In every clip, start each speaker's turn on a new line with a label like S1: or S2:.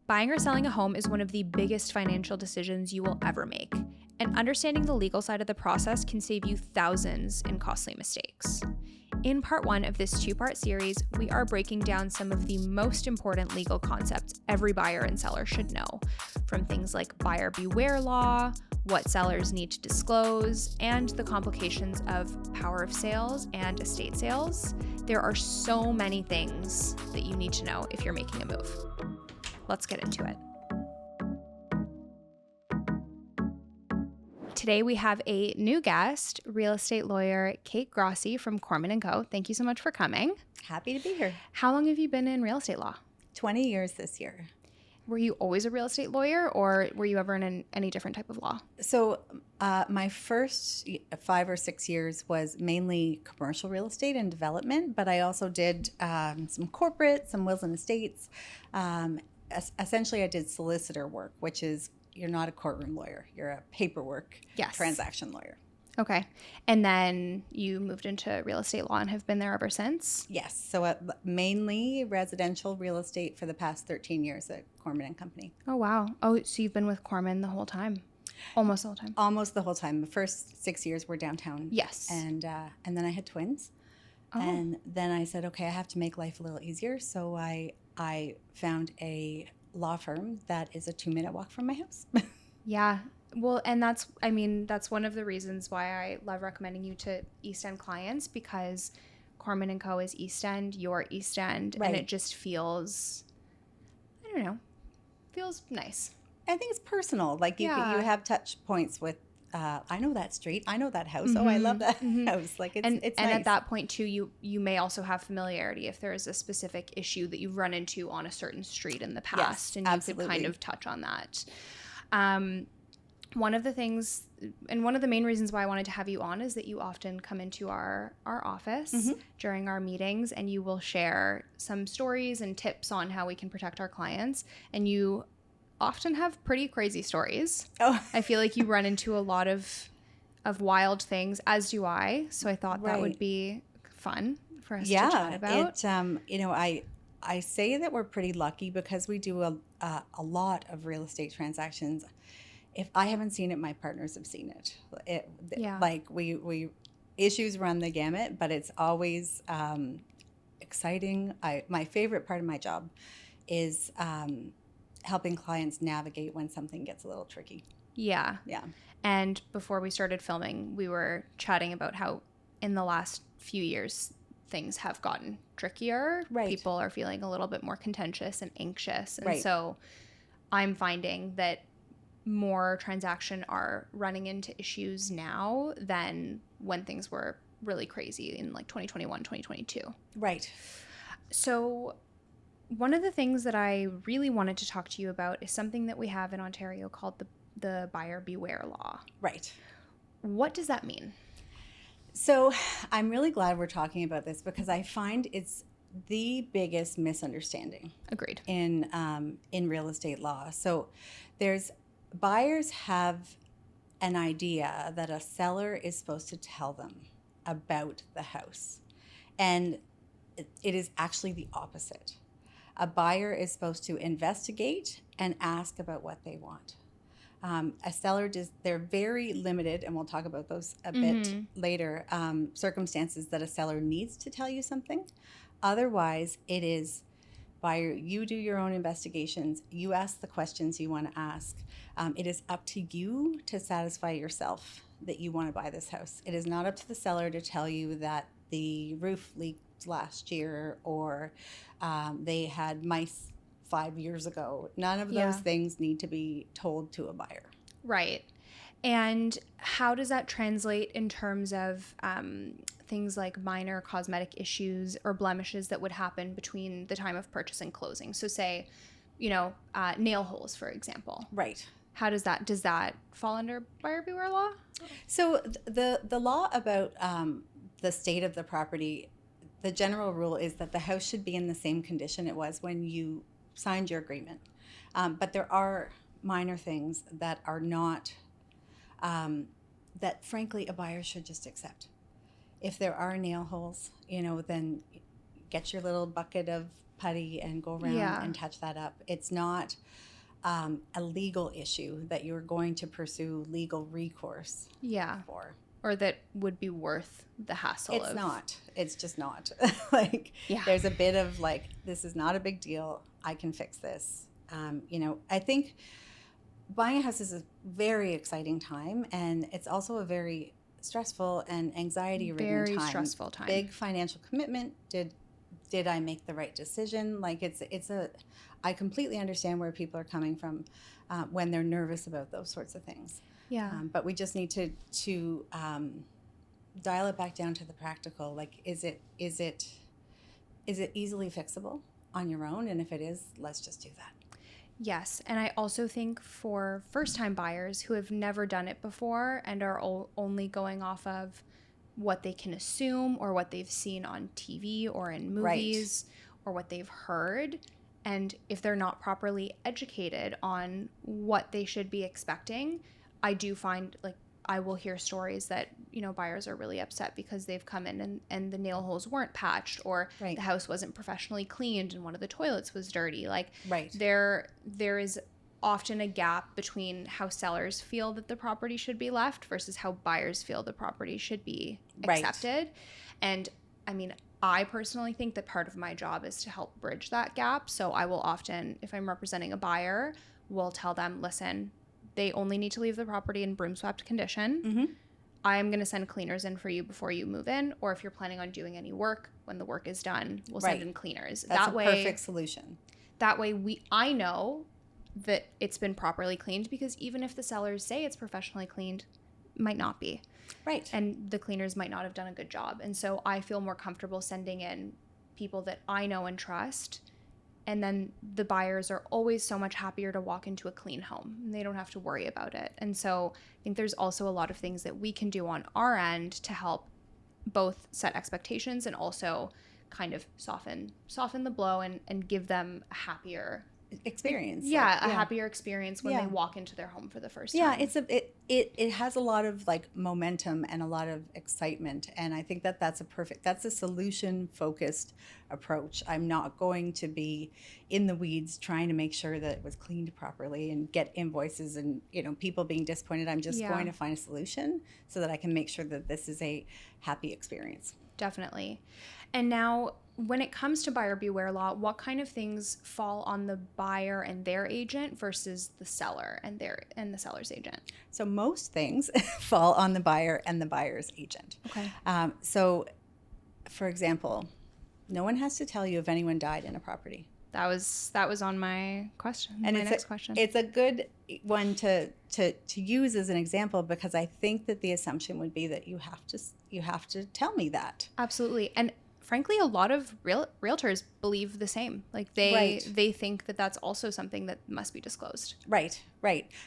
S1: Buying or selling a home is one of the biggest financial decisions you will ever make, and understanding the legal side of the process can save you thousands in costly mistakes. In part 1 of this 2-part series, we are breaking down some of the most important legal concepts every buyer and seller should know, from things like buyer beware law, what sellers need to disclose, and the complications of power of sales and estate sales. There are so many things that you need to know if you're making a move. Let's get into it. Today we have a new guest, real estate lawyer Kate Grossi from Korman & Co. Thank you so much for coming.
S2: Happy to be here.
S1: How long have you been in real estate law?
S2: 20 years this year.
S1: Were you always a real estate lawyer, or were you ever in any different type of law?
S2: So my first 5 or 6 years was mainly commercial real estate and development, but I also did some corporate, some wills and estates. Essentially, I did solicitor work, which is you're not a courtroom lawyer. You're a paperwork transaction lawyer.
S1: Okay. And then you moved into real estate law and have been there ever since?
S2: Yes. So mainly residential real estate for the past 13 years at Korman & Company.
S1: Oh, wow. Oh, so you've been with Korman the whole time? Almost the whole time?
S2: Almost the whole time. The first 6 years were downtown.
S1: Yes.
S2: And then I had twins. Oh. And then I said, okay, I have to make life a little easier. So I found a law firm that is a 2-minute walk from my house.
S1: Yeah. Well, and that's one of the reasons why I love recommending you to East End clients, because Korman & Co. is East End, you're East End, right. And it just feels, I don't know, feels nice.
S2: I think it's personal. Like you have touch points with, I know that street, I know that house. Mm-hmm. Oh, I love that house. Like it's nice.
S1: And at that point too, you may also have familiarity if there is a specific issue that you've run into on a certain street in the past,
S2: yes,
S1: and
S2: absolutely.
S1: You could kind of touch on that. One of the things, and one of the main reasons why I wanted to have you on, is that you often come into our office during our meetings, and you will share some stories and tips on how we can protect our clients. And you often have pretty crazy stories. Oh, I feel like you run into a lot of wild things, as do I. So I thought that would be fun for us to chat about.
S2: I say that we're pretty lucky because we do a lot of real estate transactions. If I haven't seen it, my partners have seen it. Like we issues run the gamut, but it's always exciting. My favorite part of my job is helping clients navigate when something gets a little tricky.
S1: Yeah. And before we started filming, we were chatting about how in the last few years things have gotten trickier. Right. People are feeling a little bit more contentious and anxious. And so I'm finding that more transaction are running into issues now than when things were really crazy in like 2021, 2022. Right. So one of the things that I really wanted to talk to you about is something that we have in Ontario called the buyer beware law. Right. What does that mean?
S2: So I'm really glad we're talking about this because I find it's the biggest misunderstanding.
S1: Agreed.
S2: In real estate law. So buyers have an idea that a seller is supposed to tell them about the house. And it is actually the opposite. A buyer is supposed to investigate and ask about what they want. A seller they're very limited, and we'll talk about those a bit later, circumstances that a seller needs to tell you something. Otherwise, it is buyer, you do your own investigations, you ask the questions you want to ask. It is up to you to satisfy yourself that you want to buy this house. It is not up to the seller to tell you that the roof leaked last year or they had mice 5 years ago. None of those things need to be told to a buyer.
S1: Right. And how does that translate in terms of things like minor cosmetic issues or blemishes that would happen between the time of purchase and closing? So say, nail holes, for example.
S2: Right.
S1: How does that fall under buyer beware law?
S2: So the law about the state of the property, the general rule is that the house should be in the same condition it was when you signed your agreement. But there are minor things that are not, that frankly a buyer should just accept. If there are nail holes, then get your little bucket of putty and go around and touch that up. It's not a legal issue that you're going to pursue legal recourse for.
S1: Or that would be worth the hassle.
S2: It's not. It's just not. Like, there's a bit of like, this is not a big deal. I can fix this. I think buying a house is a very exciting time, and it's also a very stressful and anxiety-ridden time.
S1: Very stressful time.
S2: Big financial commitment. Did I make the right decision? Like, I completely understand where people are coming from when they're nervous about those sorts of things.
S1: Yeah.
S2: But we just need to dial it back down to the practical. Like, is it easily fixable on your own? And if it is, let's just do that.
S1: Yes. And I also think for first-time buyers who have never done it before and are only going off of what they can assume or what they've seen on TV or in movies or what they've heard, and if they're not properly educated on what they should be expecting, I do find, like, I will hear stories that, buyers are really upset because they've come in and the nail holes weren't patched, or the house wasn't professionally cleaned and one of the toilets was dirty. Like, there is often a gap between how sellers feel that the property should be left versus how buyers feel the property should be accepted. And I mean, I personally think that part of my job is to help bridge that gap. So I will often, if I'm representing a buyer, will tell them, listen, they only need to leave the property in broom swept condition.
S2: Mm-hmm.
S1: I'm going to send cleaners in for you before you move in, or if you're planning on doing any work, when the work is done, we'll send in cleaners.
S2: That's a perfect solution.
S1: That way I know that it's been properly cleaned, because even if the sellers say it's professionally cleaned, it might not be.
S2: Right.
S1: And the cleaners might not have done a good job. And so I feel more comfortable sending in people that I know and trust. And then the buyers are always so much happier to walk into a clean home, and they don't have to worry about it. And so I think there's also a lot of things that we can do on our end to help both set expectations and also kind of soften the blow and give them a happier
S2: experience.
S1: A happier experience when they walk into their home for the first time.
S2: Yeah, it has a lot of like momentum and a lot of excitement, and I think that's a solution focused approach. I'm not going to be in the weeds trying to make sure that it was cleaned properly and get invoices and people being disappointed. I'm just going to find a solution so that I can make sure that this is a happy experience.
S1: Definitely. And now, when it comes to buyer beware law, what kind of things fall on the buyer and their agent versus the seller and the seller's agent?
S2: So most things fall on the buyer and the buyer's agent.
S1: Okay.
S2: So, for example, no one has to tell you if anyone died in a property.
S1: That was on my question.
S2: And
S1: my next question.
S2: It's a good one to use as an example, because I think that the assumption would be that you have to tell me that.
S1: Absolutely. And frankly, a lot of realtors believe the same. Like they think that that's also something that must be disclosed.
S2: Right.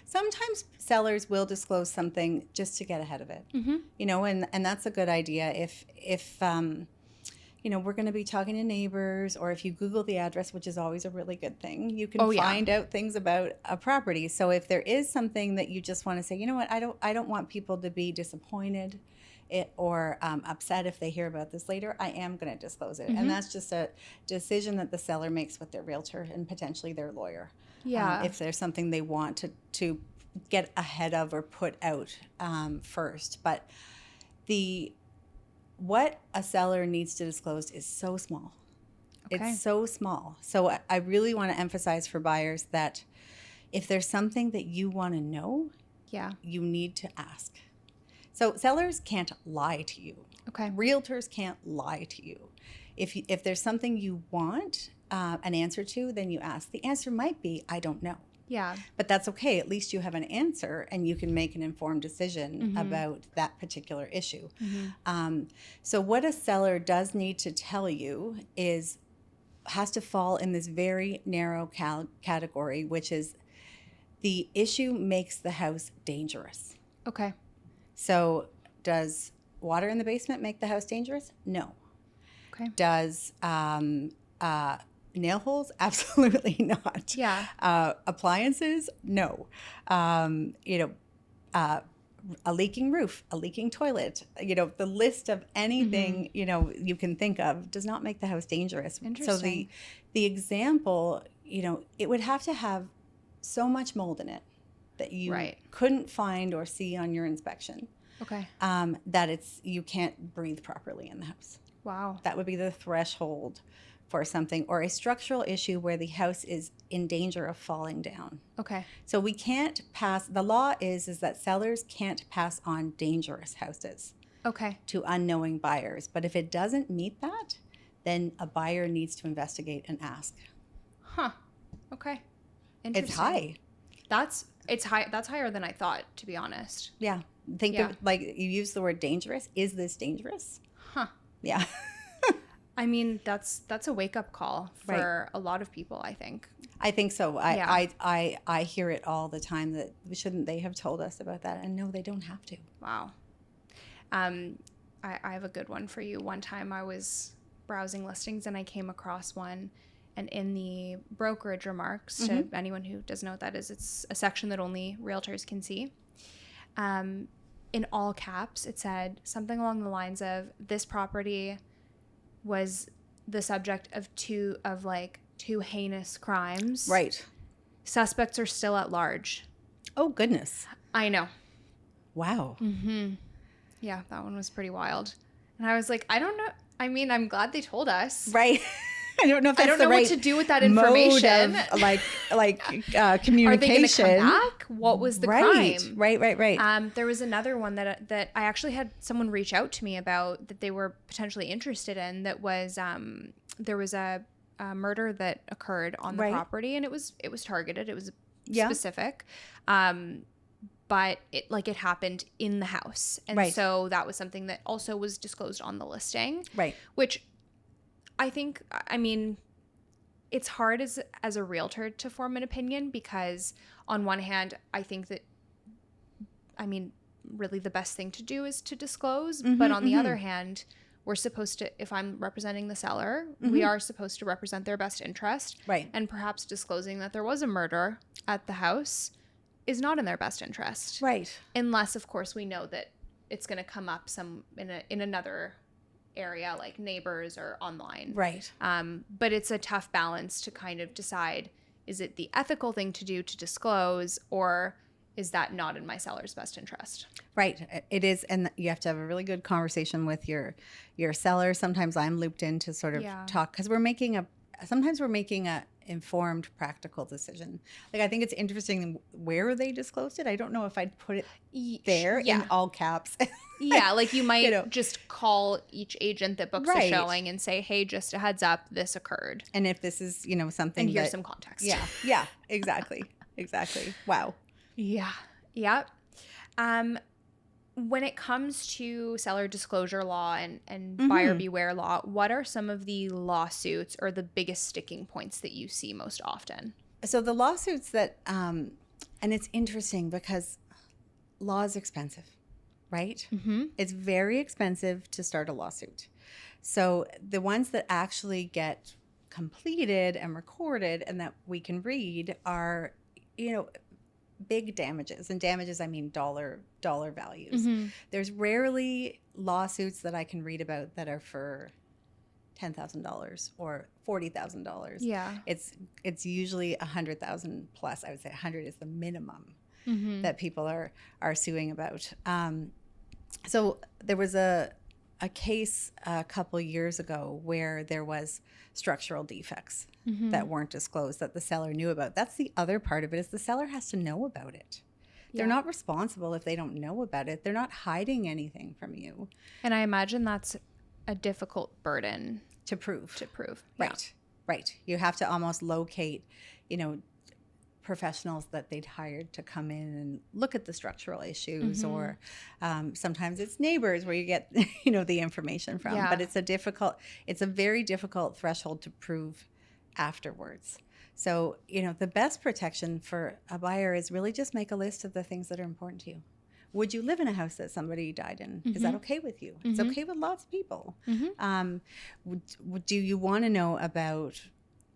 S2: Sometimes sellers will disclose something just to get ahead of it.
S1: Mm-hmm.
S2: And that's a good idea. If we're going to be talking to neighbors, or if you Google the address, which is always a really good thing, you can find out things about a property. So if there is something that you just want to say, you know what, I don't want people to be disappointed or upset if they hear about this later, I am going to disclose it. Mm-hmm. And that's just a decision that the seller makes with their realtor and potentially their lawyer.
S1: Yeah.
S2: If there's something they want to get ahead of or put out first. But what a seller needs to disclose is so small. Okay. It's so small. So I really want to emphasize for buyers that if there's something that you want to know, you need to ask. So sellers can't lie to you.
S1: Okay.
S2: Realtors can't lie to you. If there's something you want an answer to, then you ask. The answer might be, I don't know.
S1: Yeah.
S2: But that's okay. At least you have an answer and you can make an informed decision about that particular issue. Mm-hmm. So what a seller does need to tell you has to fall in this very narrow category, which is the issue makes the house dangerous.
S1: Okay.
S2: So does water in the basement make the house dangerous? No.
S1: Okay.
S2: Does nail holes? Absolutely not.
S1: Yeah.
S2: Appliances? No. a leaking roof, a leaking toilet, the list of anything, you can think of does not make the house dangerous. So the example, it would have to have so much mold in it that you couldn't find or see on your inspection.
S1: Okay.
S2: That you can't breathe properly in the house.
S1: Wow.
S2: That would be the threshold for something, or a structural issue where the house is in danger of falling down.
S1: Okay.
S2: So we can't pass, the law is that sellers can't pass on dangerous houses to unknowing buyers. But if it doesn't meet that, then a buyer needs to investigate and ask.
S1: Huh. Okay. Interesting.
S2: It's high.
S1: It's high. That's higher than I thought, to be honest.
S2: Yeah. Think of, like, you use the word dangerous. Is this dangerous?
S1: Huh.
S2: Yeah.
S1: I mean, that's a wake-up call for a lot of people, I think.
S2: I think so. I hear it all the time that shouldn't they have told us about that? And no, they don't have to.
S1: Wow. I have a good one for you. One time I was browsing listings and I came across one, and in the brokerage remarks, to anyone who doesn't know what that is, it's a section that only realtors can see. In all caps, it said something along the lines of, this property was the subject of two heinous crimes.
S2: Right.
S1: Suspects are still at large.
S2: Oh, goodness.
S1: I know.
S2: Wow.
S1: Mm-hmm. Yeah, that one was pretty wild. And I was like, I don't know. I mean, I'm glad they told us.
S2: Right. I don't know if that's
S1: I don't know what to do with that information.
S2: Mode of, communication.
S1: Are they going to come back? What was the crime?
S2: Right.
S1: There was another one that I actually had someone reach out to me about that they were potentially interested in. That was there was a murder that occurred on the property, and it was targeted. It was specific. But it happened in the house, and so that was something that also was disclosed on the listing. Right. Which I think, I mean, it's hard as a realtor to form an opinion, because on one hand, I think that, I mean, really the best thing to do is to disclose. But on the other hand, we're supposed to, if I'm representing the seller, we are supposed to represent their best interest. Right. And perhaps disclosing that there was a murder at the house is not in their best interest. Right. Unless, of course, we know that it's going to come up in another area, like neighbors or online. Right. But it's a tough balance to kind of decide, is it the ethical thing to do to disclose, or is that not in my seller's best interest? Right. It is. And you have to have a really good conversation with your seller. Sometimes I'm looped in to sort of talk, because sometimes we're making a informed, practical decision. Like, I think it's interesting where they disclosed it. I don't know if I'd put it there in all caps. Like you might just call each agent that books a showing and say, hey, just a heads up, this occurred. And if this is, something, and here's some context. Yeah, exactly. Exactly. Wow. Yeah. When it comes to seller disclosure law and buyer beware law, what are some of the lawsuits or the biggest sticking points that you see most often? So the lawsuits that, and it's interesting because law is expensive, right? It's very expensive to start a lawsuit. So the ones that actually get completed and recorded and that we can read are, big damages. And damages, I mean dollar values. There's rarely lawsuits that I can read about that are for $10,000 or $40,000. Yeah. It's usually $100,000 plus. I would say 100 is the minimum that people are suing about. So there was a case a couple years ago where there was structural defects that weren't disclosed that the seller knew about. That's the other part of it, is the seller has to know about it. They're not responsible if they don't know about it. They're not hiding anything from you. And I imagine that's a difficult burden to prove. Right. You have to almost locate, professionals that they'd hired to come in and look at the structural issues, or sometimes it's neighbors where you get the information from. But it's a very difficult threshold to prove afterwards. So the best protection for a buyer is really just make a list of the things that are important to you. Would you live in a house that somebody died in? Is that okay with you? It's okay with lots of people. Do you want to know about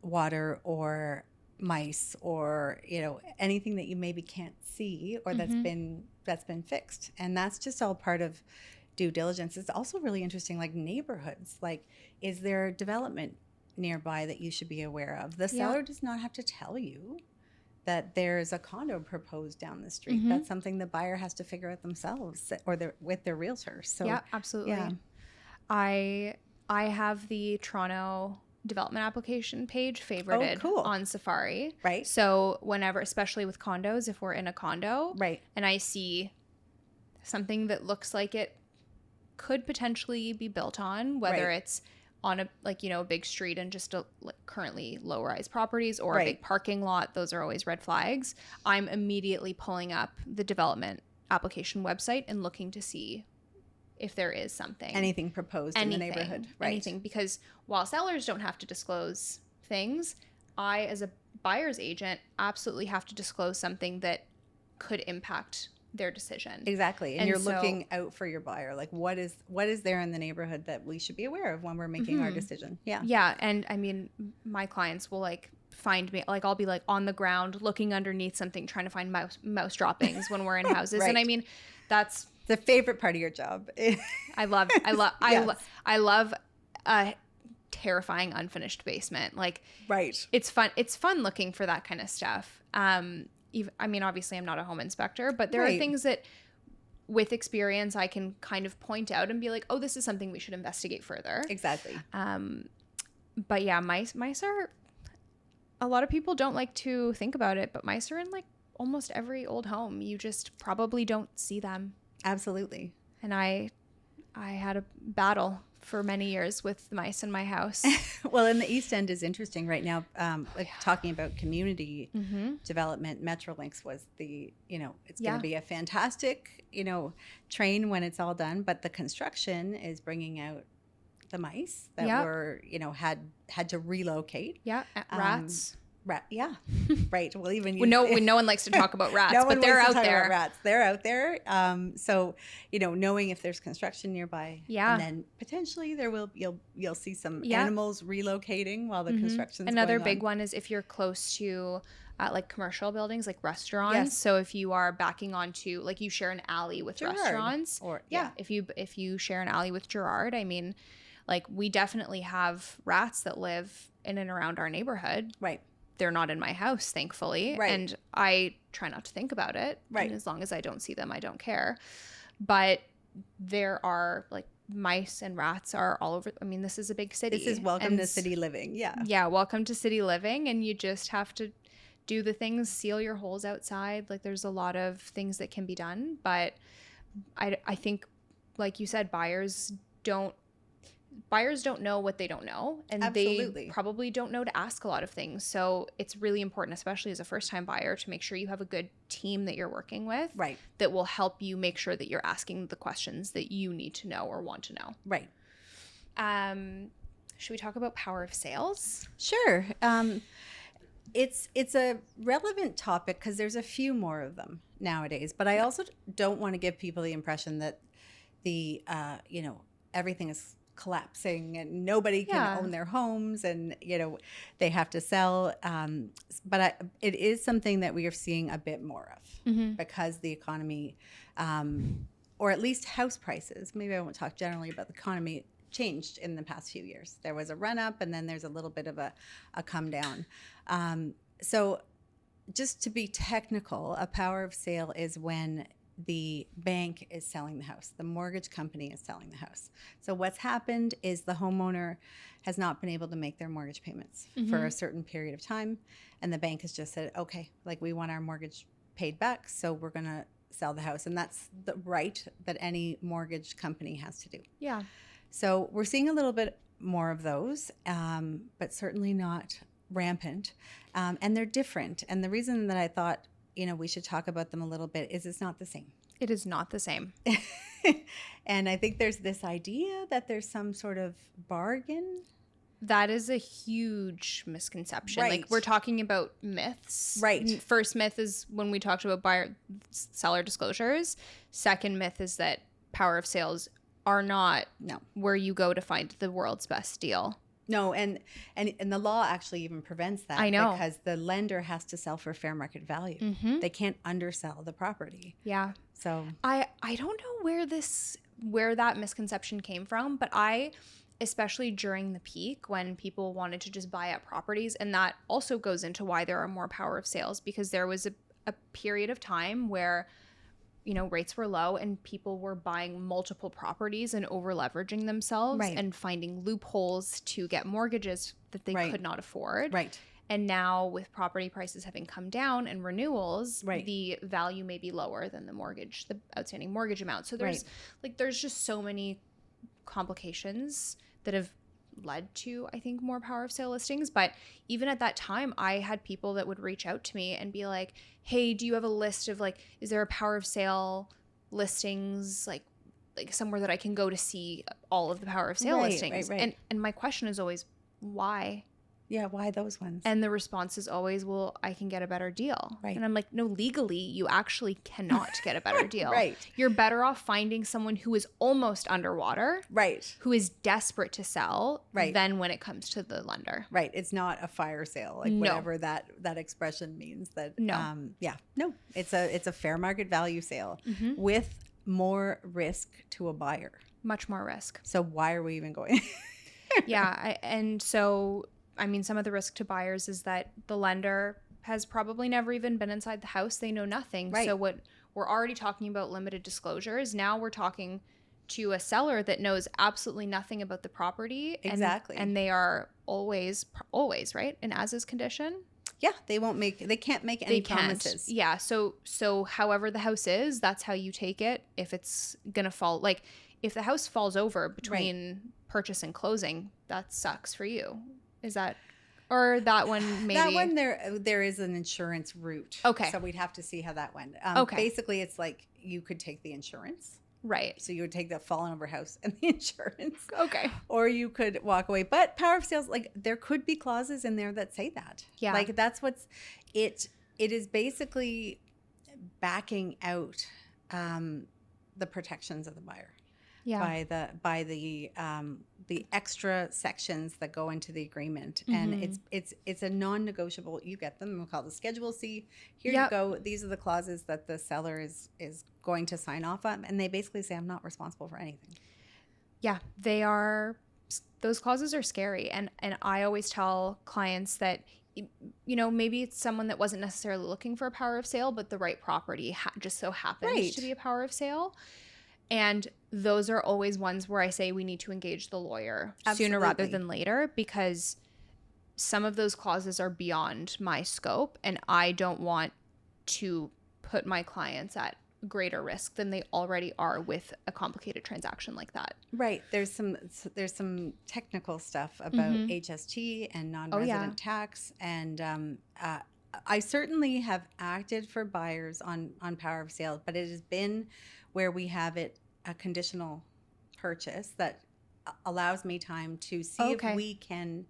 S1: water or
S2: mice or, anything that you maybe can't see or that's been fixed. And that's just all part of due diligence. It's also really interesting, like neighborhoods. Like, is there development nearby that you should be aware of? The seller does not have to tell you that there's a condo proposed down the street. That's something the buyer has to figure out themselves or with their realtor. So
S1: yeah, absolutely. Yeah. I have the Toronto development application page favorited on Safari.
S2: Right.
S1: So whenever, especially with condos, if we're in a condo,
S2: right, and
S1: I see something that looks like it could potentially be built on, whether it's on a big street and just currently low-rise properties or a big parking lot, those are always red flags. I'm immediately pulling up the development application website and looking to see if there is anything
S2: proposed in the neighborhood. Right.
S1: Anything, because while sellers don't have to disclose things, I, as a buyer's agent, absolutely have to disclose something that could impact their decision.
S2: Exactly. And you're looking out for your buyer. Like, what is there in the neighborhood that we should be aware of when we're making our decision? Yeah.
S1: Yeah. And I mean, my clients will find me, I'll be on the ground looking underneath something, trying to find mouse droppings when we're in houses. And I mean, that's
S2: the favorite part of your job.
S1: I love a terrifying unfinished basement.
S2: Right.
S1: It's fun looking for that kind of stuff. Obviously I'm not a home inspector, but there are things that with experience I can kind of point out and be like, oh, this is something we should investigate further.
S2: Exactly.
S1: But yeah, mice are, a lot of people don't like to think about it, but mice are in almost every old home. You just probably don't see them.
S2: Absolutely.
S1: And I had a battle for many years with the mice in my house.
S2: Well, and the East End is interesting right now. Talking about community development, Metrolinx was it's going to be a fantastic, train when it's all done. But the construction is bringing out the mice that were, had to relocate.
S1: Yeah, rats.
S2: Yeah, right. Well, even
S1: no one likes to talk about rats, but they're out there.
S2: Rats, they're out there. So knowing if there's construction nearby, and then potentially you'll see some animals relocating while the construction's
S1: Another
S2: going on.
S1: big one is if you're close to commercial buildings like restaurants. Yes. So if you are backing onto you share an alley with
S2: Gerard,
S1: restaurants,
S2: or
S1: if you share an alley with Gerard, I mean, we definitely have rats that live in and around our neighborhood.
S2: Right.
S1: They're not in my house, thankfully.
S2: Right.
S1: And I try not to think about it.
S2: Right.
S1: And as long as I don't see them, I don't care. But there are mice and rats are all over. I mean, this is a big city.
S2: This is welcome to city living. Yeah.
S1: Yeah. Welcome to city living. And you just have to do the things, seal your holes outside. There's a lot of things that can be done. But I think, like you said, buyers don't know what they don't know, and
S2: Absolutely.
S1: They probably don't know to ask a lot of things. So it's really important, especially as a first-time buyer, to make sure you have a good team that you're working with,
S2: right,
S1: that will help you make sure that you're asking the questions that you need to know or want to know.
S2: Right.
S1: Should we talk about power of sales?
S2: Sure. It's a relevant topic because there's a few more of them nowadays, but I also don't want to give people the impression that everything is collapsing and nobody can own their homes and they have to sell, but it is something that we are seeing a bit more of because the economy, or at least house prices, maybe I won't talk generally about the economy, changed in the past few years. There was a run up and then there's a little bit of a come down. So just to be technical, a power of sale is when the bank is selling the house. The mortgage company is selling the house. So what's happened is the homeowner has not been able to make their mortgage payments for a certain period of time. And the bank has just said, okay, we want our mortgage paid back, so we're going to sell the house. And that's the right that any mortgage company has to do. Yeah. So we're seeing a little bit more of those, but certainly not rampant. And they're different. And the reason that I thought we should talk about them a little bit is it's not the same.
S1: It is not the same.
S2: And I think there's this idea that there's some sort of bargain.
S1: That is a huge misconception.
S2: Right.
S1: We're talking about myths.
S2: Right.
S1: First myth is when we talked about seller disclosures. Second myth is that power of sales are not where you go to find the world's best deal.
S2: No, and the law actually even prevents that.
S1: I know.
S2: Because the lender has to sell for fair market value.
S1: Mm-hmm.
S2: They can't undersell the property.
S1: Yeah.
S2: So
S1: I don't know where that misconception came from, but especially during the peak when people wanted to just buy up properties, and that also goes into why there are more power of sales, because there was a period of time where rates were low and people were buying multiple properties and over leveraging themselves
S2: Right.
S1: and finding loopholes to get mortgages that they
S2: Right.
S1: could not afford.
S2: Right.
S1: And now with property prices having come down and renewals,
S2: Right.
S1: the value may be lower than the outstanding mortgage amount. So there's there's just so many complications that have led to, I think, more power of sale listings. But even at that time, I had people that would reach out to me and be like, hey, do you have a list of is there a power of sale listings like somewhere that I can go to see all of the power of sale listings?
S2: Right.
S1: And my question is always, why?
S2: Yeah, why those ones?
S1: And the response is always, well, I can get a better deal.
S2: Right.
S1: And I'm like, no, legally, you actually cannot get a better deal.
S2: Right.
S1: You're better off finding someone who is almost underwater.
S2: Right.
S1: Who is desperate to sell.
S2: Right.
S1: Than when it comes to the lender.
S2: Right. It's not a fire sale, whatever that expression means. That
S1: no.
S2: No. It's a fair market value sale with more risk to a buyer.
S1: Much more risk.
S2: So why are we even going?
S1: Some of the risk to buyers is that the lender has probably never even been inside the house. They know nothing.
S2: Right.
S1: So what we're already talking about limited disclosures. Now we're talking to a seller that knows absolutely nothing about the property.
S2: Exactly.
S1: And they are always, right? An as-is condition.
S2: Yeah. They can't make any promises.
S1: Yeah. So however the house is, that's how you take it. If it's going to fall, if the house falls over between purchase and closing, that sucks for you. Is that, or that one maybe?
S2: That one there is an insurance route.
S1: Okay.
S2: So we'd have to see how that went.
S1: Okay.
S2: Basically, it's like you could take the insurance.
S1: Right.
S2: So you would take the fallen over house and the insurance.
S1: Okay.
S2: Or you could walk away. But power of sales, there could be clauses in there that say that.
S1: Yeah.
S2: That's it is basically backing out the protections of the buyer.
S1: Yeah.
S2: By the extra sections that go into the agreement, and it's a non-negotiable. You get them. We'll call it the Schedule C. Here you go. These are the clauses that the seller is going to sign off on, and they basically say, I'm not responsible for anything.
S1: Yeah, they are. Those clauses are scary, and I always tell clients that maybe it's someone that wasn't necessarily looking for a power of sale, but the right property just so happens to be a power of sale. And those are always ones where I say we need to engage the lawyer sooner rather than later, because some of those clauses are beyond my scope, and I don't want to put my clients at greater risk than they already are with a complicated transaction like that.
S2: Right. There's some technical stuff about HST and non-resident tax, and I certainly have acted for buyers on power of sale, but it has been where we have it a conditional purchase that allows me time to see if we can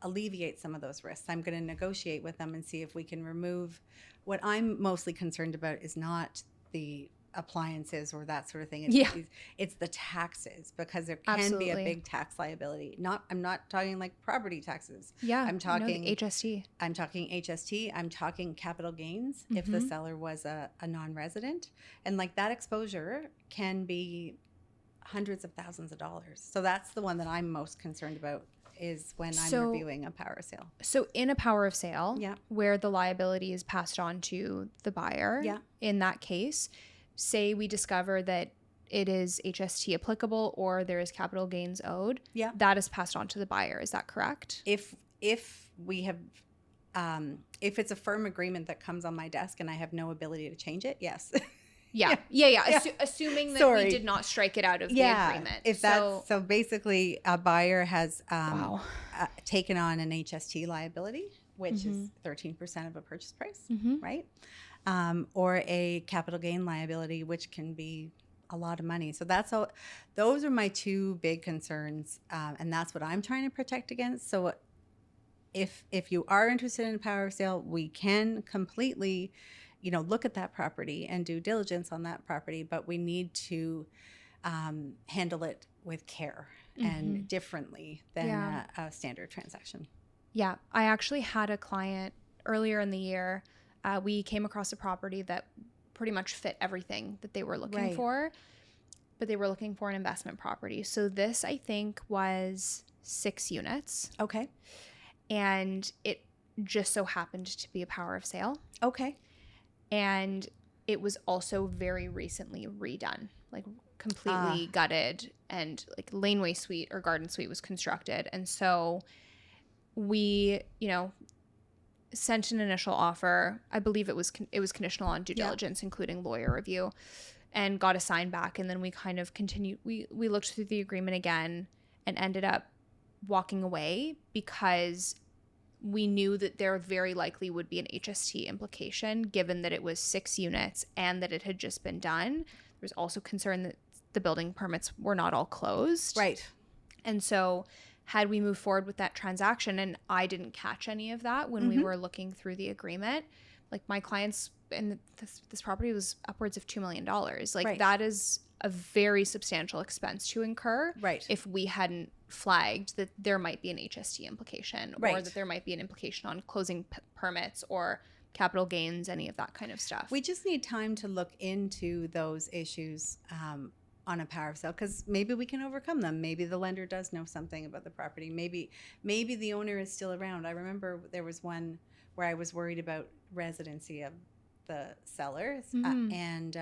S2: alleviate some of those risks. I'm going to negotiate with them and see if we can remove. What I'm mostly concerned about is not the appliances or that sort of thing. It's the taxes, because there can be a big tax liability. I'm not talking like property taxes.
S1: Yeah.
S2: I'm talking
S1: HST.
S2: I'm talking HST. I'm talking capital gains if the seller was a non-resident. And that exposure can be hundreds of thousands of dollars. So that's the one that I'm most concerned about, is when I'm reviewing a power of sale.
S1: So in a power of sale, where the liability is passed on to the buyer, in that case, say we discover that it is HST applicable or there is capital gains owed, that is passed on to the buyer. Is that correct?
S2: If we have, if it's a firm agreement that comes on my desk and I have no ability to change it, yes.
S1: Assuming that we did not strike it out of the agreement.
S2: So basically, a buyer has taken on an HST liability, which is 13% of a purchase price, right? Or a capital gain liability, which can be a lot of money. So those are my two big concerns, and that's what I'm trying to protect against. So if you are interested in a power of sale, we can completely look at that property and do diligence on that property, but we need to handle it with care and differently than a standard transaction.
S1: Yeah. I actually had a client earlier in the year. We came across a property that pretty much fit everything that they were looking for, but they were looking for an investment property. So this, I think, was 6 units.
S2: Okay.
S1: And it just so happened to be a power of sale.
S2: Okay.
S1: And it was also very recently redone, like completely gutted, and like laneway suite or garden suite was constructed. And so we, sent an initial offer. I believe it was conditional on due diligence, including lawyer review, and got a sign back. And then we kind of continued. We looked through the agreement again and ended up walking away because we knew that there very likely would be an HST implication given that it was 6 units and that it had just been done. There was also concern that the building permits were not all closed.
S2: Right.
S1: And so had we moved forward with that transaction, and I didn't catch any of that when we were looking through the agreement, like my clients, and this property was upwards of $2 million. Like that is a very substantial expense to incur if we hadn't flagged that there might be an HST implication or that there might be an implication on closing permits or capital gains, any of that kind of stuff.
S2: We just need time to look into those issues on a power of sale, because maybe we can overcome them. Maybe the lender does know something about the property. Maybe the owner is still around. I remember there was one where I was worried about residency of the sellers, and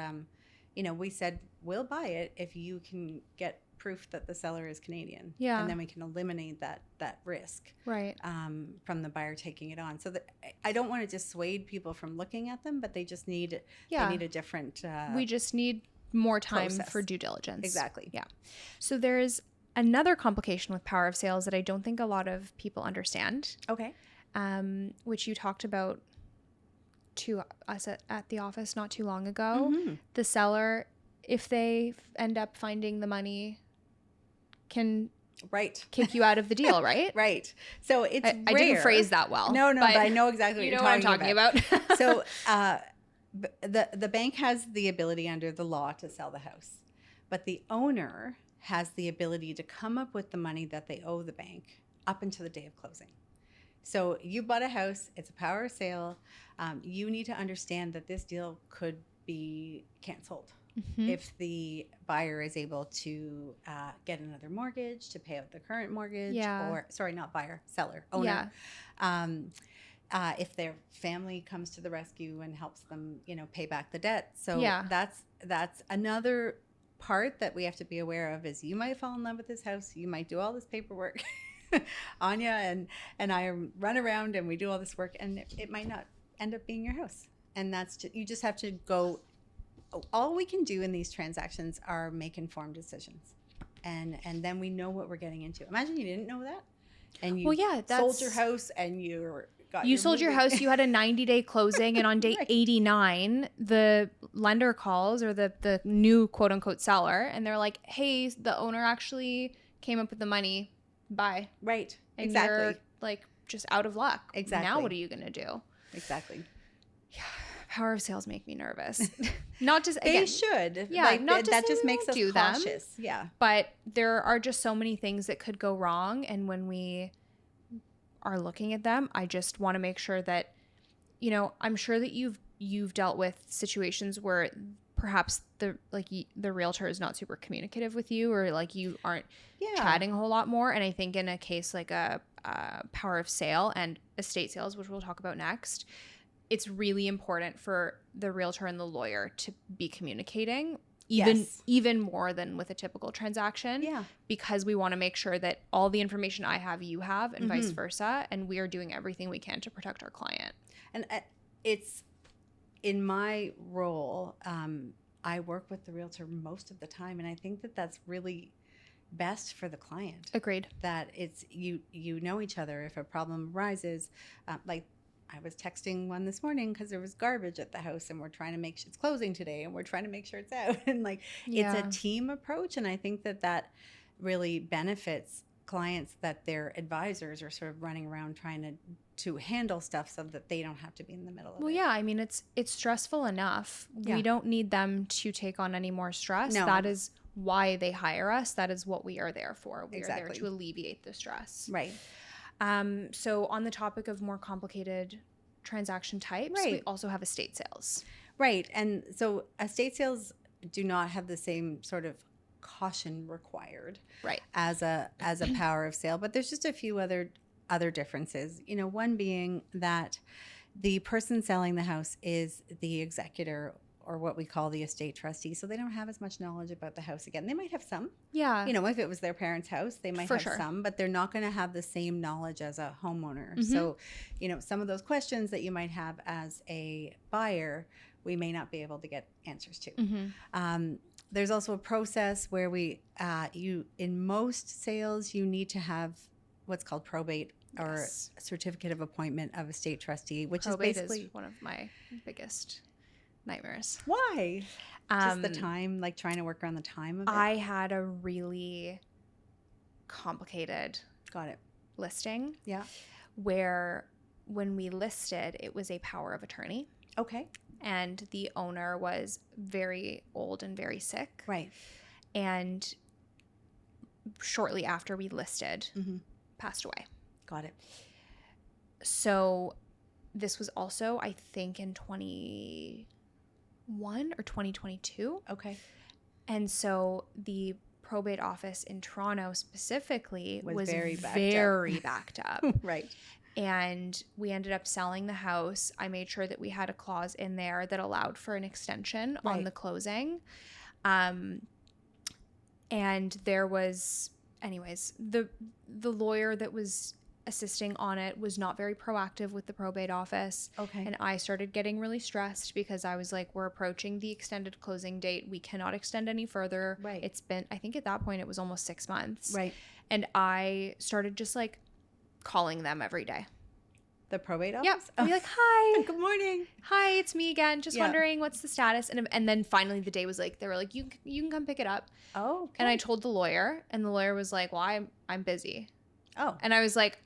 S2: we said we'll buy it if you can get proof that the seller is Canadian.
S1: Yeah.
S2: And then we can eliminate that risk from the buyer taking it on. So that I don't want to dissuade people from looking at them, but they just need a different
S1: we just need more time
S2: process
S1: for due diligence.
S2: Exactly.
S1: Yeah. So there's another complication with power of sales that I don't think a lot of people understand.
S2: Okay.
S1: Which you talked about to us at the office not too long ago. The seller, if they end up finding the money, can kick you out of the deal, right?
S2: Right. So it's rare.
S1: I didn't phrase that well.
S2: No, but I know exactly what
S1: I'm talking about.
S2: So the bank has the ability under the law to sell the house, but the owner has the ability to come up with the money that they owe the bank up until the day of closing. So you bought a house, it's a power of sale. You need to understand that this deal could be canceled if the buyer is able to get another mortgage to pay out the current mortgage, or sorry, not buyer, seller, owner. If their family comes to the rescue and helps them, pay back the debt. So that's another part that we have to be aware of, is you might fall in love with this house. You might do all this paperwork. Anya and I run around and we do all this work, and it might not end up being your house. And you just have to go. All we can do in these transactions are make informed decisions. And then we know what we're getting into. Imagine you didn't know that. And you sold your house and you
S1: sold your house, you had a 90-day closing, and on day 89, the lender calls, or the new quote-unquote seller, and they're like, hey, the owner actually came up with the money. Bye.
S2: Right.
S1: And
S2: exactly.
S1: You're like just out of luck.
S2: Exactly.
S1: Now what are you going to do?
S2: Exactly.
S1: Yeah. Power of sales make me nervous. Not just
S2: they should.
S1: Yeah. Not
S2: that just makes us cautious.
S1: Them, yeah. But there are just so many things that could go wrong, and when we are looking at them, I just want to make sure that, I'm sure that you've dealt with situations where perhaps the realtor is not super communicative with you, or like you aren't chatting a whole lot more. And I think in a case like a power of sale and estate sales, which we'll talk about next, it's really important for the realtor and the lawyer to be communicating even more than with a typical transaction. Yeah. Because we want to make sure that all the information I have, you have, and vice versa. And we are doing everything we can to protect our client.
S2: And it's in my role, I work with the realtor most of the time. And I think that that's really best for the client.
S1: Agreed.
S2: That it's you know each other. If a problem arises, like I was texting one this morning because there was garbage at the house, and we're trying to make sure it's closing today, and we're trying to make sure it's out. And it's a team approach. And I think that really benefits clients that their advisors are sort of running around trying to handle stuff so that they don't have to be in the middle of it.
S1: Well, yeah, I mean, it's stressful enough.
S2: Yeah.
S1: We don't need them to take on any more stress.
S2: No.
S1: That is why they hire us. That is what we are there for. We are there
S2: Exactly.
S1: to alleviate the stress.
S2: Right.
S1: So on the topic of more complicated transaction types, we also have estate sales.
S2: Right. And so estate sales do not have the same sort of caution required as a power of sale, but there's just a few other differences. You know, one being that the person selling the house is the executor, or what we call the estate trustee, so they don't have as much knowledge about the house. Again, they might have some.
S1: Yeah.
S2: You know, if it was their parents' house, they might have some, but they're not going to have the same knowledge as a homeowner. Mm-hmm. So, you know, some of those questions that you might have as a buyer, we may not be able to get answers to. Mm-hmm. There's also a process where in most sales, you need to have what's called probate, or a certificate of appointment of estate trustee, which
S1: probate
S2: is basically
S1: one of my biggest nightmares.
S2: Why? Just the time, like trying to work around the time of it?
S1: I had a really complicated listing.
S2: Yeah.
S1: Where when we listed, it was a power of attorney.
S2: Okay.
S1: And the owner was very old and very sick.
S2: Right.
S1: And shortly after we listed, passed away.
S2: Got it.
S1: So this was also, I think, in 2021 or 2022.
S2: Okay.
S1: And so the probate office in Toronto specifically was very backed up.
S2: Right.
S1: And we ended up selling the house. I made sure that we had a clause in there that allowed for an extension on the closing. And there was, anyways, the lawyer that was assisting on it was not very proactive with the probate office.
S2: Okay.
S1: And I started getting really stressed because I was like, we're approaching the extended closing date. We cannot extend any further.
S2: Right.
S1: It's been, I think at that point it was almost 6 months.
S2: Right.
S1: And I started just like calling them every day.
S2: The probate office?
S1: Yeah. I'd be like, hi.
S2: Good morning.
S1: Hi, it's me again. Just wondering what's the status. And then finally the day was like, they were like, you can come pick it up.
S2: Oh, okay.
S1: And I told the lawyer, and the lawyer was like, well, I'm busy.
S2: Oh.
S1: And I was like,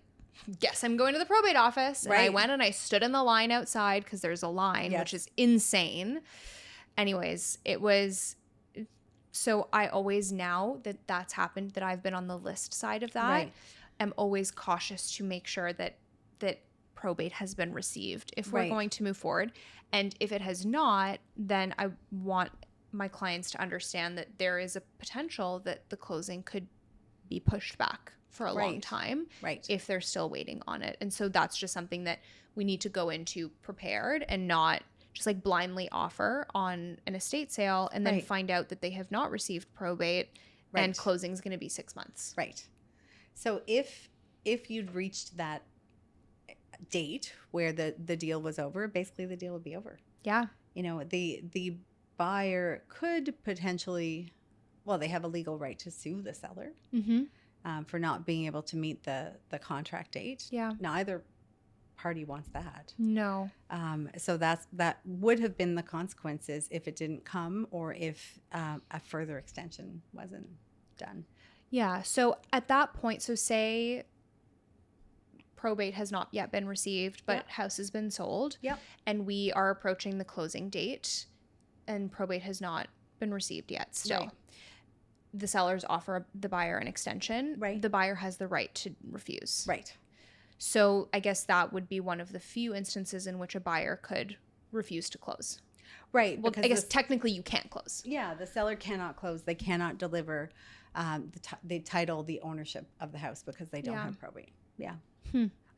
S1: guess I'm going to the probate office. And I went and I stood in the line outside because there's a line, which is insane. Anyways, it was, so I always, now that that's happened, that I've been on the list side of that, am always cautious to make sure that probate has been received if we're going to move forward. And if it has not, then I want my clients to understand that there is a potential that the closing could be pushed back for a long time if they're still waiting on it. And so that's just something that we need to go into prepared and not just like blindly offer on an estate sale and then find out that they have not received probate and closing is going to be 6 months.
S2: Right. So if you'd reached that date where the deal was over, basically the deal would be over.
S1: Yeah.
S2: You know, the buyer could potentially, well, they have a legal right to sue the seller for not being able to meet the contract date.
S1: Yeah.
S2: Neither party wants that.
S1: No.
S2: So that would have been the consequences if it didn't come, or if a further extension wasn't done.
S1: Yeah. So at that point, so say probate has not yet been received, but house has been sold.
S2: Yep.
S1: And we are approaching the closing date and probate has not been received yet still.
S2: Right.
S1: The sellers offer the buyer an extension.
S2: Right.
S1: The buyer has the right to refuse.
S2: Right.
S1: So I guess that would be one of the few instances in which a buyer could refuse to close.
S2: Right.
S1: Well, I guess technically you can't close.
S2: Yeah, the seller cannot close. They cannot deliver the title, the ownership of the house, because they don't have probate. Yeah.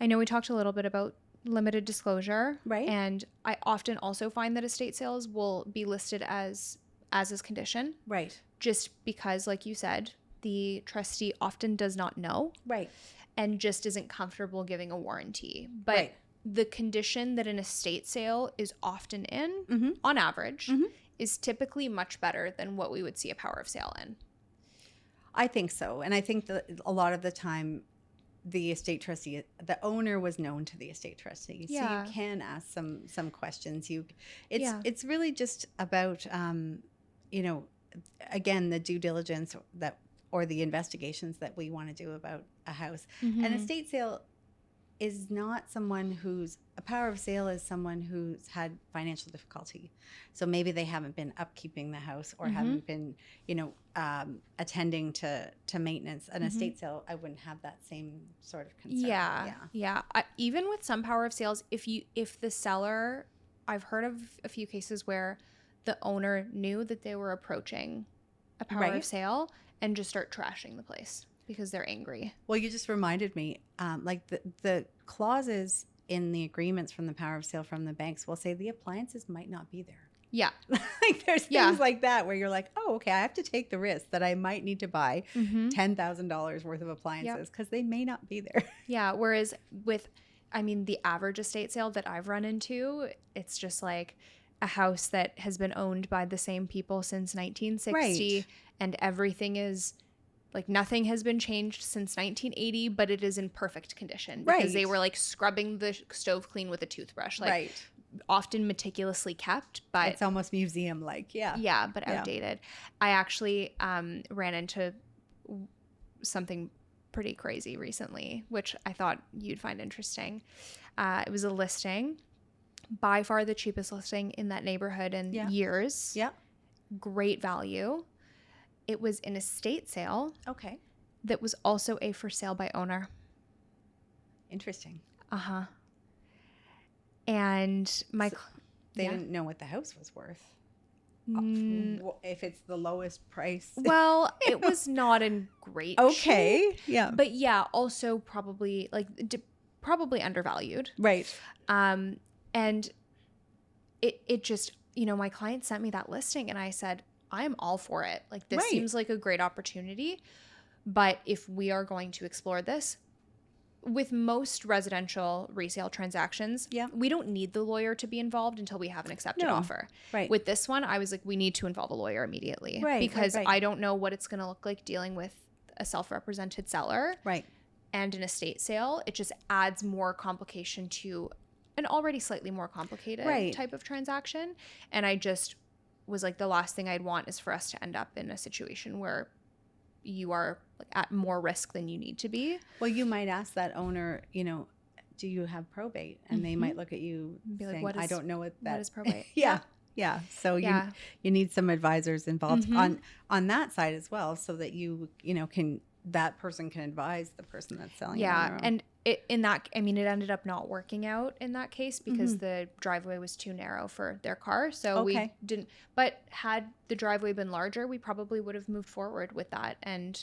S1: I know we talked a little bit about limited disclosure.
S2: Right.
S1: And I often also find that estate sales will be listed as is condition.
S2: Right.
S1: Just because, like you said, the trustee often does not know.
S2: Right.
S1: And just isn't comfortable giving a warranty. But the condition that an estate sale is often in, on average, is typically much better than what we would see a power of sale in.
S2: I think so. And I think that a lot of the time, the estate trustee, the owner was known to the estate trustee. So you can ask some questions. It's really just about, you know, again, the due diligence that or the investigations that we want to do about a house.
S1: Mm-hmm.
S2: An estate sale is not someone who's a power of sale is someone who's had financial difficulty. So maybe they haven't been upkeeping the house or haven't been, attending to maintenance. An estate sale, I wouldn't have that same sort of concern.
S1: Yeah. Even with some power of sales, if the seller, I've heard of a few cases where the owner knew that they were approaching a power of sale and just start trashing the place because they're angry.
S2: Well, you just reminded me, like the clauses in the agreements from the power of sale from the banks will say the appliances might not be there.
S1: Yeah.
S2: Like there's things like that where you're like, oh, okay, I have to take the risk that I might need to buy $10,000 worth of appliances because they may not be there.
S1: Yeah. Whereas the average estate sale that I've run into, it's just like a house that has been owned by the same people since 1960 and everything is like nothing has been changed since 1980, but it is in perfect condition because they were like scrubbing the stove clean with a toothbrush. Like often meticulously kept, but
S2: it's almost museum-like.
S1: Yeah, but outdated. I actually ran into something pretty crazy recently, which I thought you'd find interesting. It was a listing, by far the cheapest listing in that neighborhood in years. Yeah. Great value. It was an estate sale.
S2: Okay.
S1: That was also a for sale by owner.
S2: Interesting.
S1: Uh-huh. And they
S2: didn't know what the house was worth. If it's the lowest price.
S1: Well, it was not in great shape.
S2: Yeah.
S1: But yeah, also probably probably undervalued.
S2: Right.
S1: And it just, my client sent me that listing and I said, I am all for it. Like this seems like a great opportunity. But if we are going to explore this, with most residential resale transactions, we don't need the lawyer to be involved until we have an accepted offer. Right. With this one, I was like, we need to involve a lawyer immediately. Right. Because I don't know what it's going to look like dealing with a self-represented seller. Right. And an estate sale. It just adds more complication to an already slightly more complicated type of transaction. And I just was like, the last thing I'd want is for us to end up in a situation where you are like at more risk than you need to be. Well,
S2: you might ask that owner, do you have probate? And they might look at you and be saying, I don't know what is
S1: probate.
S2: Yeah. So you need some advisors involved on that side as well, so that that person can advise the person that's selling.
S1: Yeah. And it ended up not working out in that case because the driveway was too narrow for their car. So we didn't, but had the driveway been larger, we probably would have moved forward with that. And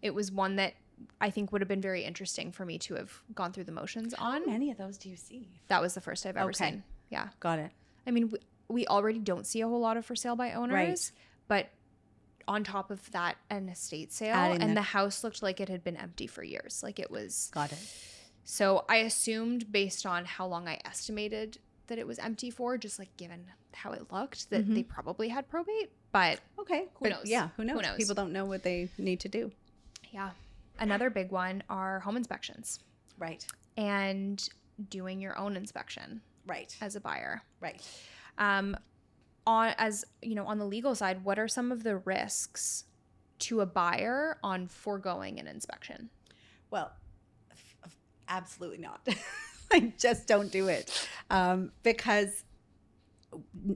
S1: it was one that I think would have been very interesting for me to have gone through the motions on.
S2: How many of those do you see?
S1: That was the first I've ever seen. Yeah.
S2: Got it.
S1: I mean, we already don't see a whole lot of for sale by owners, but on top of that, an estate sale, and the house looked like it had been empty for years. Like it was.
S2: Got it.
S1: So I assumed, based on how long I estimated that it was empty for, just like given how it looked, that they probably had probate. But who knows?
S2: Yeah, who knows? People don't know what they need to do. Yeah.
S1: Another big one are home inspections.
S2: Right.
S1: And doing your own inspection.
S2: Right.
S1: As a buyer.
S2: Right.
S1: On the legal side, what are some of the risks to a buyer on foregoing an inspection?
S2: Well, absolutely not. Just don't do it. Because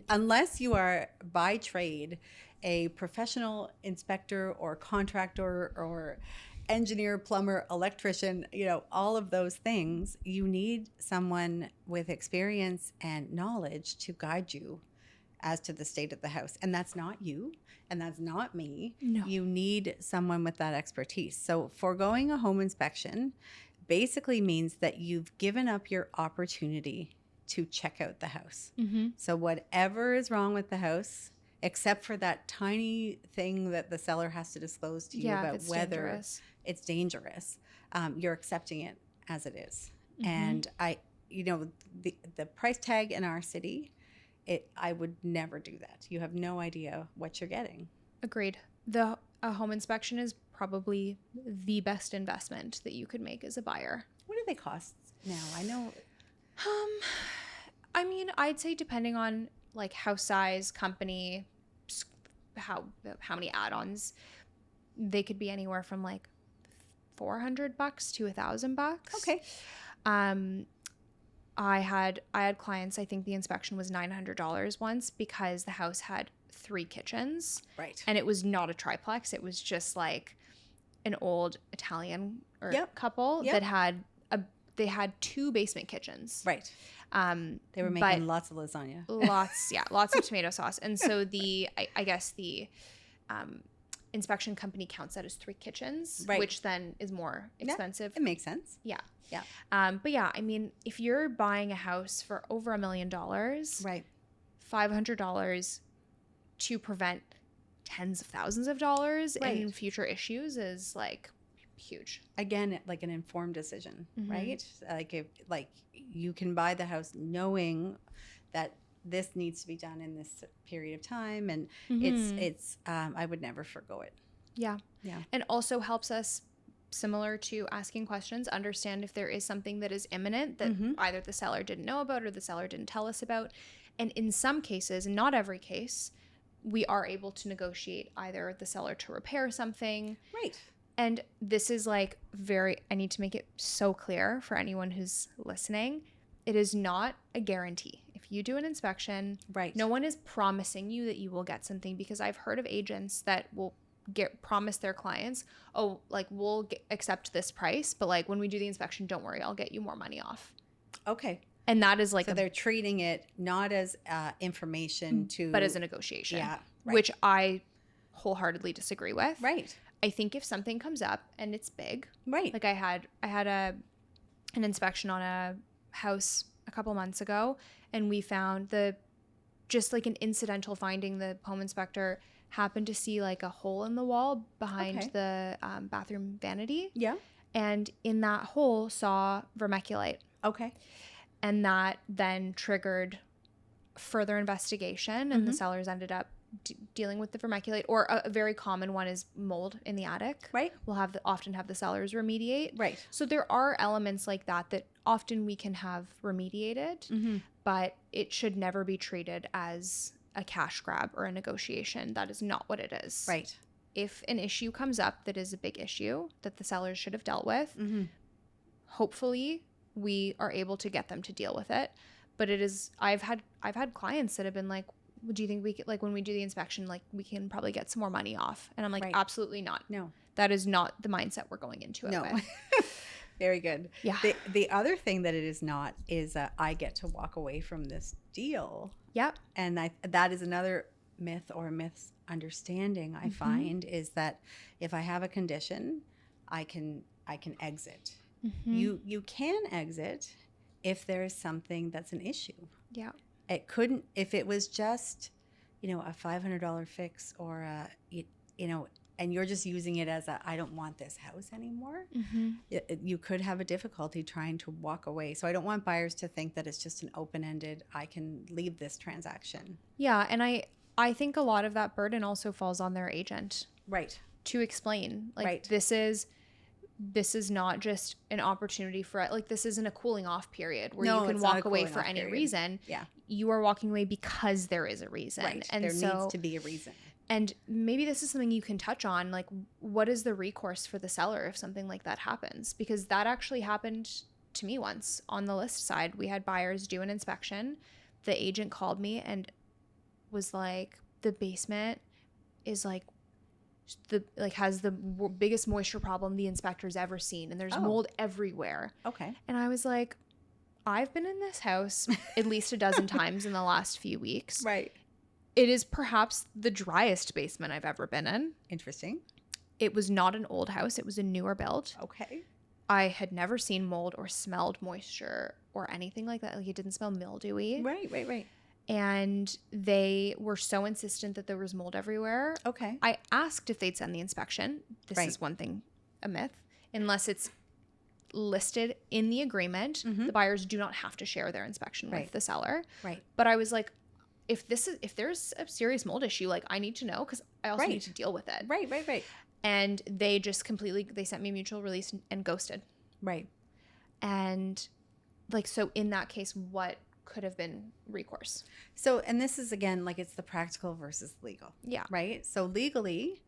S2: unless you are by trade a professional inspector or contractor or engineer, plumber, electrician, all of those things, you need someone with experience and knowledge to guide you as to the state of the house. And that's not you, and that's not me.
S1: No.
S2: You need someone with that expertise. So foregoing a home inspection basically means that you've given up your opportunity to check out the house.
S1: Mm-hmm.
S2: So whatever is wrong with the house, except for that tiny thing that the seller has to disclose to you about whether it's dangerous, you're accepting it as it is.
S1: Mm-hmm.
S2: And the price tag in our city, I would never do that. You have no idea what you're getting.
S1: Agreed. A home inspection is probably the best investment that you could make as a buyer.
S2: What do they cost now? I know.
S1: I'd say depending on like house size, company, how many add-ons, they could be anywhere from like $400 to $1,000.
S2: Okay.
S1: I had clients, I think the inspection was $900 once because the house had 3 kitchens.
S2: Right.
S1: And it was not a triplex. It was just like an old Italian couple that had they had 2 basement kitchens.
S2: Right. They were making lots of lasagna.
S1: Lots of tomato sauce. And so I guess the inspection company counts that as 3 kitchens, which then is more expensive.
S2: It makes sense.
S1: Yeah.
S2: Yeah.
S1: But yeah, I mean, if you're buying a house for over $1 million,
S2: right,
S1: $500 to prevent tens of thousands of dollars in future issues is like huge.
S2: Again, like an informed decision, right? Like you can buy the house knowing that this needs to be done in this period of time, and it's I would never forgo it.
S1: Yeah. And also helps us, similar to asking questions, understand if there is something that is imminent that either the seller didn't know about or the seller didn't tell us about. And in some cases, not every case, we are able to negotiate either the seller to repair something.
S2: Right.
S1: And this is like I need to make it so clear for anyone who's listening. It is not a guarantee. If you do an inspection, no one is promising you that you will get something, because I've heard of agents that will promise their clients, oh, like we'll accept this price, but like when we do the inspection, don't worry, I'll get you more money off.
S2: Okay.
S1: And that is like
S2: so they're treating it not as information
S1: but as a negotiation.
S2: Yeah.
S1: Which I wholeheartedly disagree with.
S2: Right.
S1: I think if something comes up and it's big,
S2: right.
S1: Like I had an inspection on a house a couple months ago, and we found just like an incidental finding. The home inspector happened to see like a hole in the wall behind the bathroom vanity.
S2: Yeah.
S1: And in that hole saw vermiculite.
S2: Okay.
S1: And that then triggered further investigation, and the sellers ended up dealing with the vermiculite. Or a very common one is mold in the attic.
S2: Right.
S1: We'll often have the sellers remediate.
S2: Right.
S1: So there are elements like that often we can have remediated, but it should never be treated as a cash grab or a negotiation. That is not what it is.
S2: Right.
S1: If an issue comes up that is a big issue that the sellers should have dealt with, hopefully we are able to get them to deal with it. But I've had clients that have been like, well, do you think we could, like when we do the inspection, like we can probably get some more money off? And I'm like, absolutely not.
S2: No.
S1: That is not the mindset we're going into it with.
S2: Very good.
S1: Yeah.
S2: The other thing that it is not is I get to walk away from this deal.
S1: Yep.
S2: And that is another myth or misunderstanding I find, is that if I have a condition, I can exit. You can exit if there is something that's an issue.
S1: Yeah.
S2: It couldn't, if it was just, a $500 fix or and you're just using it as I don't want this house anymore. You could have a difficulty trying to walk away. So I don't want buyers to think that it's just an open-ended, I can leave this transaction.
S1: Yeah. And I think a lot of that burden also falls on their agent.
S2: Right.
S1: To explain, like, this is not just an opportunity for, like, this isn't a cooling off period where you can walk away for any reason.
S2: Yeah.
S1: You are walking away because there is a reason.
S2: Right.
S1: And
S2: there needs to be a reason.
S1: And maybe this is something you can touch on, like, what is the recourse for the seller if something like that happens? Because that actually happened to me once on the list side. We had buyers do an inspection. The agent called me and was like, the basement is has the biggest moisture problem the inspector's ever seen, and there's mold everywhere.
S2: Okay.
S1: And I was like, I've been in this house at least a dozen times in the last few weeks.
S2: Right.
S1: It is perhaps the driest basement I've ever been in.
S2: Interesting.
S1: It was not an old house. It was a newer build.
S2: Okay.
S1: I had never seen mold or smelled moisture or anything like that. Like, it didn't smell mildewy.
S2: Right.
S1: And they were so insistent that there was mold everywhere.
S2: Okay.
S1: I asked if they'd send the inspection. This is one thing, a myth. Unless it's listed in the agreement, the buyers do not have to share their inspection with the seller.
S2: Right.
S1: But I was like, if there's a serious mold issue, like, I need to know, because I also need to deal with it.
S2: Right.
S1: And they just they sent me mutual release and ghosted.
S2: Right.
S1: And like, so in that case, what could have been recourse?
S2: So, and this is again, like, it's the practical versus legal.
S1: Yeah.
S2: Right. So legally,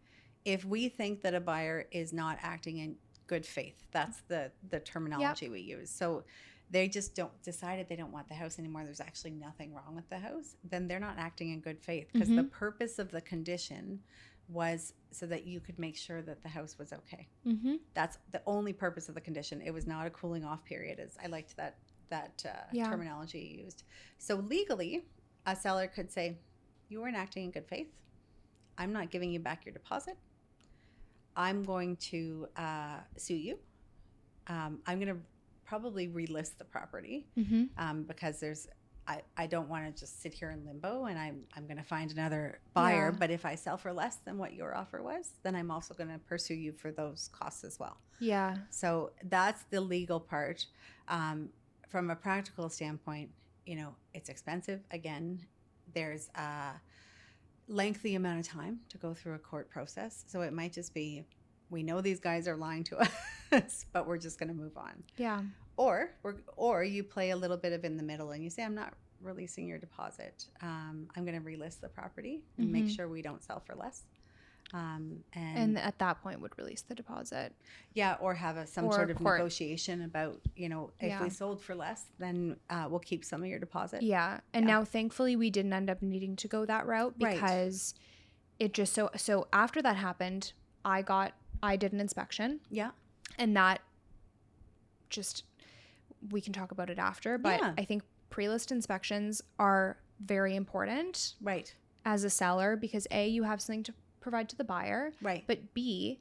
S2: if we think that a buyer is not acting in good faith, that's the terminology we use. So they just decided they don't want the house anymore. There's actually nothing wrong with the house. Then they're not acting in good faith, because the purpose of the condition was so that you could make sure that the house was okay. That's the only purpose of the condition. It was not a cooling off period. As I liked that terminology you used. So legally, a seller could say, you weren't acting in good faith. I'm not giving you back your deposit. I'm going to sue you. I'm going to probably relist the property because I don't want to just sit here in limbo, and I'm going to find another buyer. But if I sell for less than what your offer was, then I'm also going to pursue you for those costs as well.
S1: Yeah.
S2: So that's the legal part. From a practical standpoint, it's expensive. Again, there's a lengthy amount of time to go through a court process. So it might just be, we know these guys are lying to us, but we're just going to move on.
S1: Yeah.
S2: Or you play a little bit of in the middle and you say, I'm not releasing your deposit. I'm going to relist the property and make sure we don't sell for less.
S1: And at that point would release the deposit.
S2: Yeah, or have some sort of negotiation about, if we sold for less, then we'll keep some of your deposit.
S1: Yeah. And now thankfully we didn't end up needing to go that route, because it just so after that happened, I did an inspection. Yeah. And that just, we can talk about it after, but I think pre-list inspections are very important. Right. As a seller, because A, you have something to provide to the buyer. Right. But B,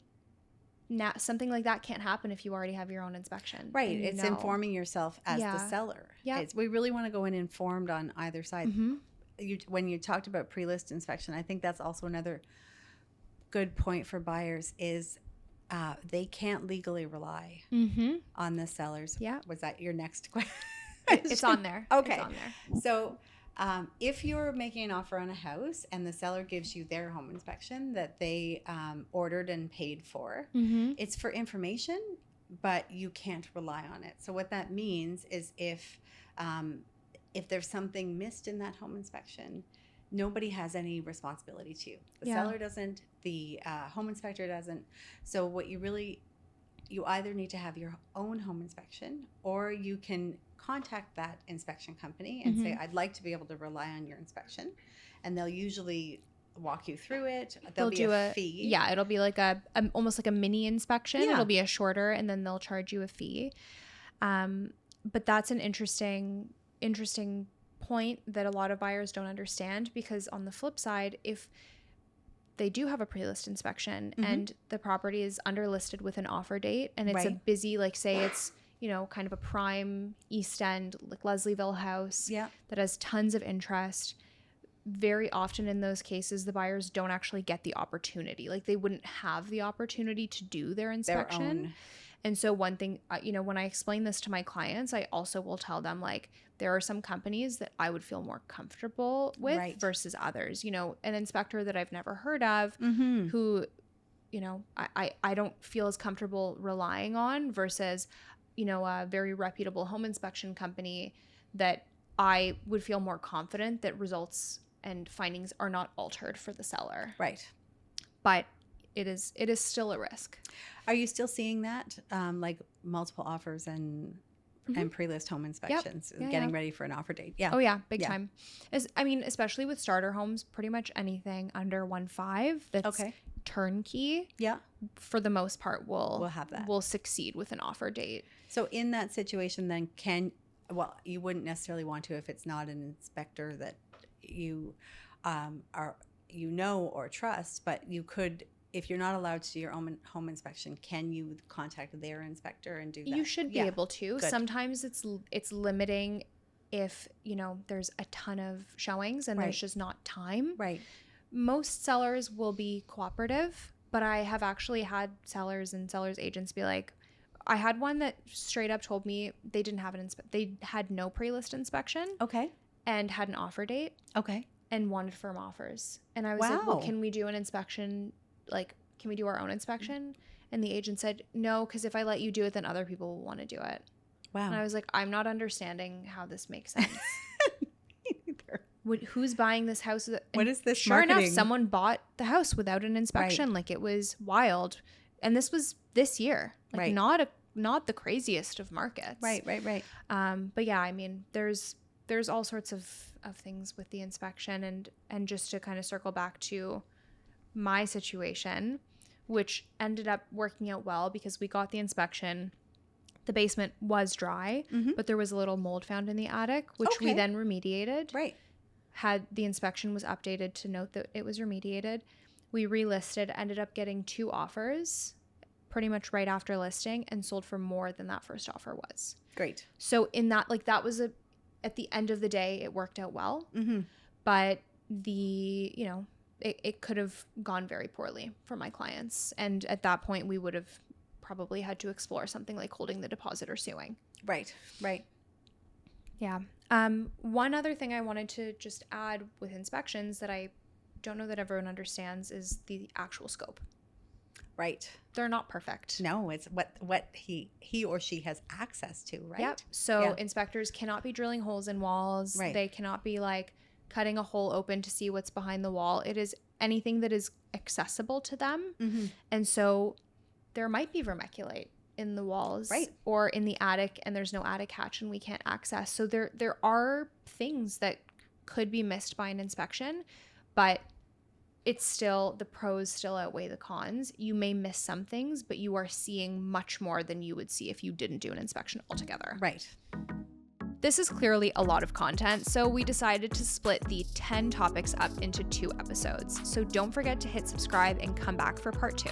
S1: something like that can't happen if you already have your own inspection.
S2: Right. It's informing yourself as the seller. Yeah. We really want to go in informed on either side. When you talked about pre-list inspection, I think that's also another good point for buyers is they can't legally rely on the sellers. Yeah. Was that your next question?
S1: It's on there.
S2: Okay.
S1: It's on there.
S2: So if you're making an offer on a house and the seller gives you their home inspection that they ordered and paid for, it's for information, but you can't rely on it. So what that means is if there's something missed in that home inspection, nobody has any responsibility to you. The seller doesn't, the home inspector doesn't. So what you either need to have your own home inspection, or you can contact that inspection company and say, I'd like to be able to rely on your inspection. And they'll usually walk you through it. There'll be a fee.
S1: Yeah, it'll be like almost like a mini inspection. Yeah. It'll be a shorter, and then they'll charge you a fee. But that's an interesting point that a lot of buyers don't understand, because on the flip side, if they do have a pre-list inspection and the property is underlisted with an offer date, and it's a busy, like say it's, kind of a prime East End, like Leslieville house that has tons of interest, very often in those cases, the buyers don't actually get the opportunity. Like they wouldn't have the opportunity to do their inspection. And so one thing, when I explain this to my clients, I also will tell them, like, there are some companies that I would feel more comfortable with versus others. An inspector that I've never heard of who, I don't feel as comfortable relying on versus, a very reputable home inspection company that I would feel more confident that results and findings are not altered for the seller. Right. But it is still a risk.
S2: Are you still seeing that, like multiple offers and pre-list home inspections, getting ready for an offer date? Yeah.
S1: Oh yeah, big time. Especially with starter homes, pretty much anything under 1.5 that's turnkey. Yeah. For the most part, will have that. Will succeed with an offer date.
S2: So in that situation, then you wouldn't necessarily want to if it's not an inspector that you or trust, but you could. If you're not allowed to do your own home inspection, can you contact their inspector and do that?
S1: You should be able to. Good. Sometimes it's limiting if, there's a ton of showings and there's just not time. Right. Most sellers will be cooperative, but I have actually had sellers and sellers agents be like, I had one that straight up told me they didn't have they had no pre-list inspection. Okay. And had an offer date. Okay. And wanted firm offers. And I was like, well, can we do an inspection? Like, can we do our own inspection? And the agent said, no, because if I let you do it, then other people will want to do it. Wow. And I was like, I'm not understanding how this makes sense.
S2: Either.
S1: who's buying this house?
S2: What is this
S1: Sure
S2: marketing?
S1: enough, someone bought the house without an inspection.
S2: Right.
S1: Like, it was wild. And this was this year. Like,
S2: Right.
S1: not the craziest of markets.
S2: Right.
S1: But yeah, I mean, there's all sorts of things with the inspection, and just to kind of circle back to my situation, which ended up working out well because we got the inspection. The basement was dry, but there was a little mold found in the attic, which we then remediated.
S2: Right.
S1: Had the inspection was updated to note that it was remediated. We relisted, ended up getting 2 offers pretty much right after listing, and sold for more than that first offer was.
S2: Great.
S1: So in that, like, that was at the end of the day, it worked out well. But it could have gone very poorly for my clients. And at that point, we would have probably had to explore something like holding the deposit or suing.
S2: Right.
S1: Yeah. One other thing I wanted to just add with inspections that I don't know that everyone understands is the actual scope.
S2: Right.
S1: They're not perfect.
S2: No, it's what he or she has access to, right?
S1: Yep. So inspectors cannot be drilling holes in walls.
S2: Right.
S1: They cannot be like cutting a hole open to see what's behind the wall. It is anything that is accessible to them. And so there might be vermiculite in the walls,
S2: right,
S1: or in the attic, and there's no attic hatch and we can't access. So there are things that could be missed by an inspection, but it's still, the pros still outweigh the cons. You may miss some things, but you are seeing much more than you would see if you didn't do an inspection altogether.
S2: Right.
S1: This is clearly a lot of content, so we decided to split the 10 topics up into 2 episodes. So don't forget to hit subscribe and come back for part 2.